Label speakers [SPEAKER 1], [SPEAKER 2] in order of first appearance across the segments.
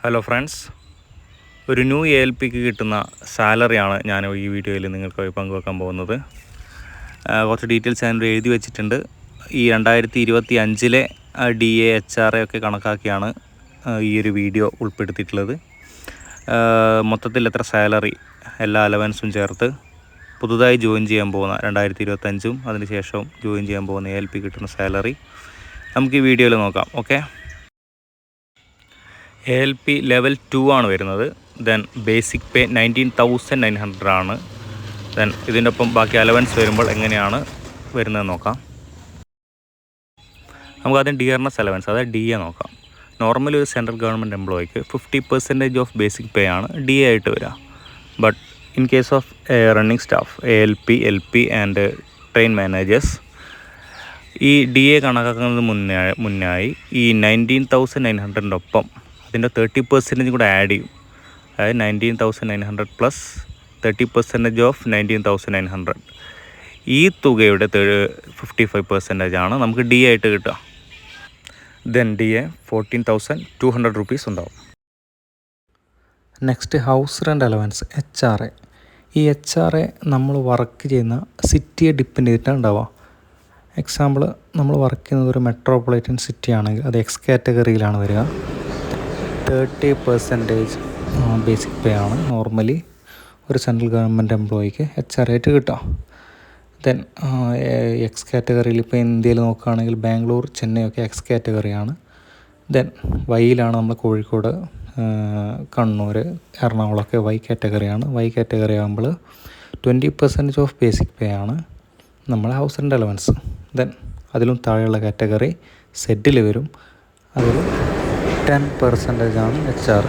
[SPEAKER 1] Hello friends, ഒരു new ALPക്ക് കിട്ടുന്ന സാലറിയാണ് ഞാൻ ഈ വീഡിയോയിൽ നിങ്ങൾക്ക് പങ്കുവെക്കാൻ പോകുന്നത്. കുറച്ച് ഡീറ്റെയിൽസ് ഞാൻ എഴുതി വെച്ചിട്ടുണ്ട്. ഈ 2025 DA HRA ഒക്കെ കണക്കാക്കിയാണ് ഈ ഒരു വീഡിയോ ഉൾപ്പെടുത്തിയിട്ടുള്ളത്. മൊത്തത്തിൽ എത്ര സാലറി, എല്ലാ അലവൻസും ചേർത്ത് പുതുതായി ജോയിൻ ചെയ്യാൻ പോകുന്ന 2025 അതിനുശേഷവും ജോയിൻ ചെയ്യാൻ പോകുന്ന ALP കിട്ടുന്ന സാലറി നമുക്ക് ഈ വീഡിയോയിൽ നോക്കാം. ഓക്കെ, ALP ലെവൽ 2 ആണ് വരുന്നത്. ദെൻ ബേസിക് പേ 19,900 ആണ്. ദെൻ ഇതിൻ്റെ ഒപ്പം ബാക്കി അലവൻസ് വരുമ്പോൾ എങ്ങനെയാണ് വരുന്നത് നോക്കാം. നമുക്ക് ആദ്യം ഡിയർനെസ് അലവൻസ്, അതായത് DA നോക്കാം. നോർമലി ഒരു സെൻട്രൽ ഗവൺമെൻറ് എംപ്ലോയിക്ക് 50% ഓഫ് ബേസിക് പേ ആണ് DA ആയിട്ട് വരിക. But in case of running staff, ALP, LP and train managers, ഈ DA കണക്കാക്കുന്നത് മുന്നായി ഈ 19,900 ഒപ്പം അതിൻ്റെ 30% കൂടെ ആഡ് ചെയ്യും. അതായത് 19,900 പ്ലസ് 30% ഓഫ് 19,900. ഈ തുകയുടെ 55% ആണ് നമുക്ക് DA ആയിട്ട് കിട്ടുക. ദെൻ DA 14,200 rupees ഉണ്ടാവും.
[SPEAKER 2] Next house rent allowance, HRA. ഈ HRA നമ്മൾ വർക്ക് ചെയ്യുന്ന സിറ്റിയെ ഡിപ്പെൻഡ് ചെയ്തിട്ടാണ് ഉണ്ടാവുക. എക്സാമ്പിൾ, നമ്മൾ വർക്ക് ചെയ്യുന്നത് ഒരു മെട്രോപൊളിറ്റൻ സിറ്റി ആണെങ്കിൽ അത് എക്സ് കാറ്റഗറിയിലാണ് വരിക. 30% ബേസിക് പേ ആണ് നോർമലി ഒരു സെൻട്രൽ ഗവൺമെൻറ് എംപ്ലോയിക്ക് HRA ആയിട്ട് കിട്ടുക. ദെൻ എക്സ് കാറ്റഗറിയിൽ ഇപ്പോൾ ഇന്ത്യയിൽ നോക്കുകയാണെങ്കിൽ ബാംഗ്ലൂർ, ചെന്നൈ ഒക്കെ എക്സ് കാറ്റഗറിയാണ്. ദെൻ വൈയിലാണ് നമ്മൾ കോഴിക്കോട്, കണ്ണൂർ, എറണാകുളമൊക്കെ Y കാറ്റഗറിയാണ്. Y കാറ്റഗറി ആകുമ്പോൾ 20% ഓഫ് ബേസിക് പേ ആണ് നമ്മളെ ഹൗസ് റെൻ്റ് അലവൻസ്. ദെൻ അതിലും താഴെയുള്ള കാറ്റഗറി സെറ്റിൽ വരും, അതിൽ 10% ആണ് HR.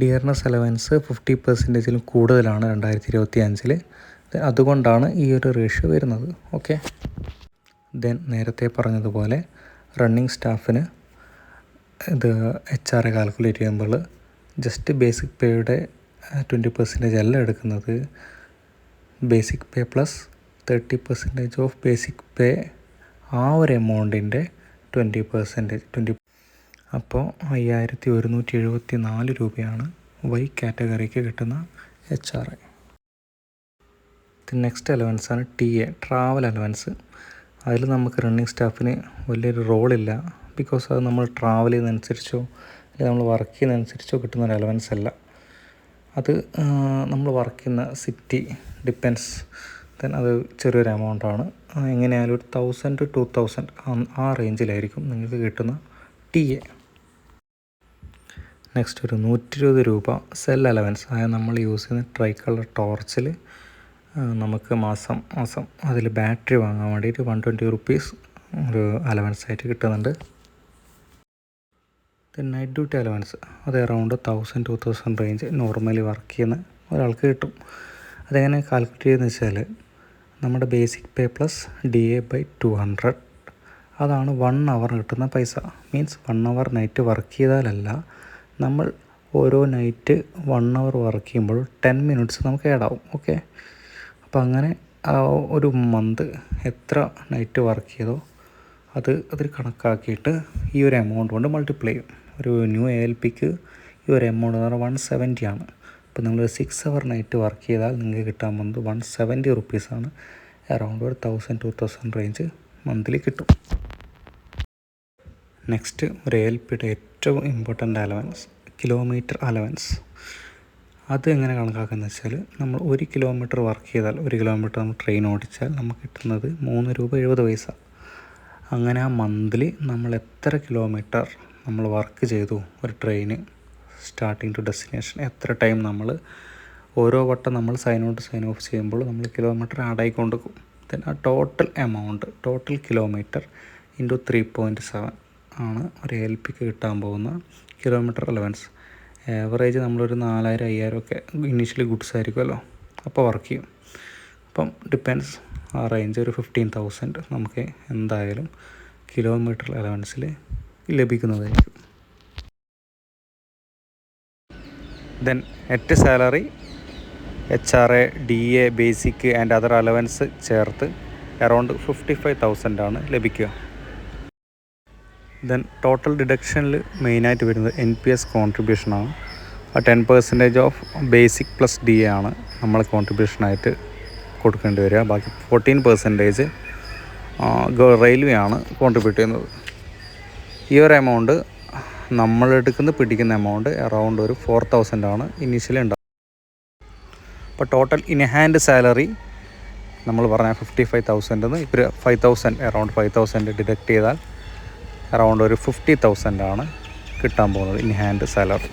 [SPEAKER 2] ഡിയർനെസ് അലവൻസ് 50%-ലും കൂടുതലാണ് 2025. അതുകൊണ്ടാണ് ഈ ഒരു റേഷ്യോ വരുന്നത്. ഓക്കെ, ദെൻ നേരത്തെ പറഞ്ഞതുപോലെ റണ്ണിങ് സ്റ്റാഫിന് ഇത് HRA കാൽക്കുലേറ്റ് ചെയ്യുമ്പോൾ ജസ്റ്റ് ബേസിക് പേയുടെ 20% അല്ല എടുക്കുന്നത്. Basic pay plus 30% of basic പേ, ആ ഒരു എമൗണ്ടിൻ്റെ 20%. അപ്പോൾ 5,174 രൂപയാണ് Y കാറ്റഗറിക്ക് കിട്ടുന്ന HRA. നെക്സ്റ്റ് അലവൻസാണ് TA, ട്രാവൽ അലവൻസ്. അതിൽ നമുക്ക് റണ്ണിങ് സ്റ്റാഫിന് വലിയൊരു റോളില്ല. ബിക്കോസ് അത് നമ്മൾ ട്രാവൽ ചെയ്യുന്നതനുസരിച്ചോ അല്ലെങ്കിൽ നമ്മൾ വർക്ക് ചെയ്യുന്നതനുസരിച്ചോ കിട്ടുന്ന ഒരു അലവൻസ് അല്ല. അത് നമ്മൾ വർക്ക് ചെയ്യുന്ന സിറ്റി ഡിപ്പെൻസ്. ദെൻ അത് ചെറിയൊരു എമൗണ്ടാണ്. എങ്ങനെയായാലും ഒരു 1,000 to 2,000 ആ റേഞ്ചിലായിരിക്കും നിങ്ങൾക്ക് കിട്ടുന്ന TA. നെക്സ്റ്റ് ഒരു 120 രൂപ സെൽ അലവൻസ്. അതായത് നമ്മൾ യൂസ് ചെയ്യുന്ന ട്രൈ കളർ ടോർച്ചിൽ നമുക്ക് മാസം അതിൽ ബാറ്ററി വാങ്ങാൻ വേണ്ടിയിട്ട് 120 rupees ഒരു അലവൻസ് ആയിട്ട് കിട്ടുന്നുണ്ട്. നൈറ്റ് ഡ്യൂട്ടി അലവൻസ്, അത് around 1,000 to 2,000 range normally work ചെയ്യുന്ന ഒരാൾക്ക് കിട്ടും. അതെങ്ങനെ കാൽക്കുലേറ്റ് ചെയ്യുന്നത് വെച്ചാൽ നമ്മുടെ ബേസിക് പേ പ്ലസ് DA/200, അതാണ് 1 hour കിട്ടുന്ന പൈസ. മീൻസ് 1 hour നൈറ്റ് വർക്ക് ചെയ്താലല്ല, നമ്മൾ ഓരോ നൈറ്റ് 1 hour വർക്ക് ചെയ്യുമ്പോൾ 10 minutes നമുക്ക് ആഡ് ആവും. ഓക്കെ, അപ്പോൾ അങ്ങനെ ഒരു മന്ത് എത്ര നൈറ്റ് വർക്ക് ചെയ്തോ അതിൽ കണക്കാക്കിയിട്ട് ഈ ഒരു എമൗണ്ട് കൊണ്ട് മൾട്ടിപ്ലൈ ചെയ്യും. ഒരു ന്യൂ ALPക്ക് ഈ ഒരു എമൗണ്ട് എന്ന് പറഞ്ഞാൽ 170 ആണ്. അപ്പോൾ നിങ്ങൾ 6 hour നൈറ്റ് വർക്ക് ചെയ്താൽ നിങ്ങൾക്ക് കിട്ടാൻ പോകുന്നത് 170 rupees ആണ്. അറൗണ്ട് ഒരു 1,000 to 2,000 റേഞ്ച് മന്ത്ലി കിട്ടും. നെക്സ്റ്റ് ഒരു ALPയുടെ ഏറ്റവും ഇമ്പോർട്ടൻ്റ് അലവൻസ്, കിലോമീറ്റർ അലവൻസ്. അത് എങ്ങനെ കണക്കാക്കുന്നത് വെച്ചാൽ നമ്മൾ 1 kilometer വർക്ക് ചെയ്താൽ, 1 kilometer നമ്മൾ ട്രെയിൻ ഓടിച്ചാൽ നമുക്ക് കിട്ടുന്നത് 3.70 രൂപ. അങ്ങനെ ആ മന്ത്ലി നമ്മൾ എത്ര കിലോമീറ്റർ നമ്മൾ വർക്ക് ചെയ്തു ഒരു ട്രെയിന് സ്റ്റാർട്ടിങ് ടു ഡെസ്റ്റിനേഷൻ, എത്ര ടൈം നമ്മൾ ഓരോ വട്ടം നമ്മൾ സൈൻ ഔട്ട് സൈൻ ഓഫ് ചെയ്യുമ്പോൾ നമ്മൾ കിലോമീറ്റർ ആഡ് ആയിക്കൊണ്ട് പോകും. ദെൻ ആ total amount, total kilometre into 3.7 ആണ് ഒരു ALPക്ക് കിട്ടാൻ പോകുന്ന കിലോമീറ്റർ അലവൻസ്. ആവറേജ് നമ്മളൊരു 4,000-5,000 ഒക്കെ ഇനീഷ്യലി ഗുഡ്സ് ആയിരിക്കുമല്ലോ, അപ്പോൾ വർക്ക് ചെയ്യും. അപ്പം ഡിപ്പെൻസ്, ആ റേഞ്ച് ഒരു 15,000 നമുക്ക് എന്തായാലും കിലോമീറ്റർ അലവൻസിൽ ലഭിക്കുന്നതായിരിക്കും. Then net salary, HRA, DA, basic and other allowance ചേർത്ത് അറൗണ്ട് 55,000 ആണ് ലഭിക്കുക.
[SPEAKER 1] ദെൻ ടോട്ടൽ ഡിഡക്ഷനിൽ മെയിനായിട്ട് വരുന്നത് NPS കോൺട്രിബ്യൂഷനാണ്. ആ 10% ഓഫ് ബേസിക് പ്ലസ് DA ആണ് നമ്മൾ കോൺട്രിബ്യൂഷനായിട്ട് കൊടുക്കേണ്ടി വരിക. ബാക്കി 14% റെയിൽവേ ആണ് കോൺട്രിബ്യൂട്ട് ചെയ്യുന്നത്. ഈ ഒരു എമൗണ്ട് നമ്മളെടുക്കുന്ന പിടിക്കുന്ന എമൗണ്ട് അറൗണ്ട് ഒരു 4,000 ആണ് ഇനീഷ്യലി ഉണ്ടാകും. അപ്പോൾ ടോട്ടൽ ഇൻ ഹാൻഡ് സാലറി നമ്മൾ പറഞ്ഞ 55,000 ഇപ്പോൾ 5,000 അറൗണ്ട് 5,000 ഡിഡക്റ്റ് ചെയ്താൽ അറൗണ്ട് ഒരു 50,000 ആണ് കിട്ടാൻ പോകുന്നത് ഇൻ ഹാൻഡ് സാലറി.